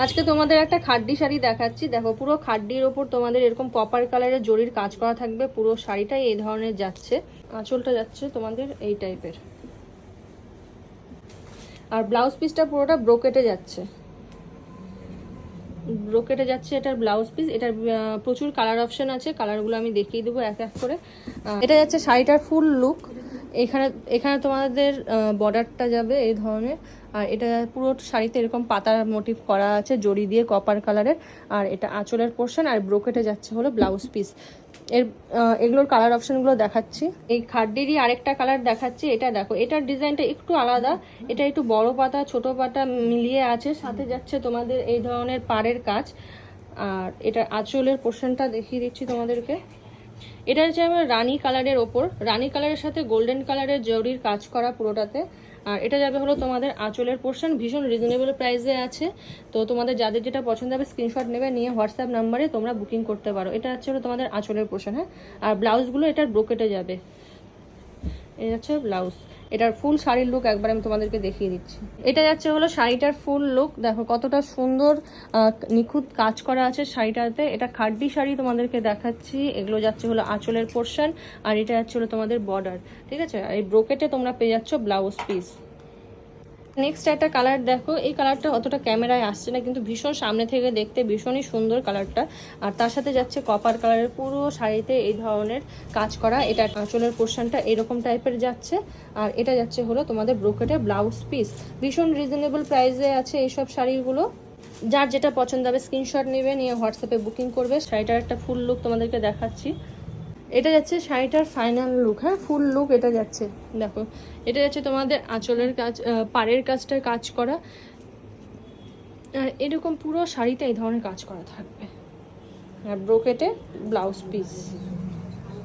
আজকে তোমাদের একটা খাড্ডি শাড়ি দেখাচ্ছি। দেখো পুরো খাড্ডির ওপর তোমাদের এরকম কপার কালারের জরির কাজ করা থাকবে। পুরো শাড়িটাই এই ধরনের যাচ্ছে, আঁচলটা যাচ্ছে তোমাদের এই টাইপের, আর ব্লাউজ পিসটা পুরোটা ব্রোকেটে যাচ্ছে, ব্রোকেটে যাচ্ছে এটার ব্লাউজ পিস। এটার প্রচুর কালার অপশন আছে, কালারগুলো আমি দেখিয়ে দেবো এক এক করে। এটা যাচ্ছে শাড়িটার ফুল লুক। এখানে এখানে তোমাদের বর্ডারটা যাবে এই ধরনের, আর এটা পুরো শাড়িতে এরকম পাতার মোটিভ করা আছে জড়ি দিয়ে কপার কালারের, আর এটা আঁচলের পোর্শন, আর ব্রোকেটে যাচ্ছে হলো ব্লাউজ পিস। এগুলোর কালার অপশনগুলো দেখাচ্ছি। এই খাড্ডিরই আরেকটা কালার দেখাচ্ছি। এটা দেখো, এটার ডিজাইনটা একটু আলাদা, এটা একটু বড় পাতা ছোট পাতা মিলিয়ে আছে, সাথে যাচ্ছে তোমাদের এই ধরনের পাড়ের কাজ। আর এটা আঁচলের পোর্শনটা দেখিয়ে দিচ্ছি তোমাদেরকে। এটা হচ্ছে আমার রানী কালারের ওপর, রানী কালারের সাথে গোল্ডেন কালারের জরির কাজ করা পুরোটাতে। আর এটা যাবে হলো তোমাদের আঁচলের পোর্শন, ভীষণ রিজনেবল প্রাইসে আছে। তো তোমাদের যাদের যেটা পছন্দ হবে স্ক্রিনশট নেবে, নিয়ে হোয়াটসঅ্যাপ নাম্বারে তোমরা বুকিং করতে পারো। এটা হচ্ছে হলো তোমাদের আঁচলের পোর্শন। হ্যাঁ, আর ব্লাউজগুলো এটার ব্রোকেটে যাবে। এটা হচ্ছে ব্লাউজ। এটার ফুল শাড়ির লুক একবার আমি তোমাদেরকে দেখিয়ে দিচ্ছি। এটা যাচ্ছে হলো শাড়িটার ফুল লুক। দেখো কতটা সুন্দর নিখুঁত কাজ করা আছে শাড়িটাতে। এটা খাড্ডি শাড়ি তোমাদেরকে দেখাচ্ছি। এগুলো যাচ্ছে হলো আঁচলের পোর্শন, আর এটা যাচ্ছে হলো তোমাদের বর্ডার। ঠিক আছে, আর এই ব্রোকেটে তোমরা পেয়ে যাচ্ছ ব্লাউজ পিস। নেক্সট একটা কালার দেখো, এই কালারটা অতটা ক্যামেরায় আসছে না, কিন্তু ভীষণ সামনে থেকে দেখতে ভীষণই সুন্দর কালারটা। আর তার সাথে যাচ্ছে কপার কালারের পুরো শাড়িতে এই ধরনের কাজ করা। এটা আঁচলের পোর্শনটা এরকম টাইপের যাচ্ছে, আর এটা যাচ্ছে হলো তোমাদের ব্রোকেটে ব্লাউজ পিস। ভীষণ রিজনেবল প্রাইসে আছে এইসব শাড়িগুলো। যার যেটা পছন্দ হবে স্ক্রিনশট নেবে, নিয়ে হোয়াটসঅ্যাপে বুকিং করবে। শাড়িটার একটা ফুল লুক তোমাদেরকে দেখাচ্ছি। এটা যাচ্ছে শাড়িটার ফাইনাল লুক। হ্যাঁ, ফুল লুক এটা যাচ্ছে। দেখো, এটা যাচ্ছে তোমাদের আঁচলের কাজ, পাড়ের কাজটার কাজ করা, আর এরকম পুরো শাড়িতে এই ধরনের কাজ করা থাকবে, আর ব্রোকেটে ব্লাউজ পিস।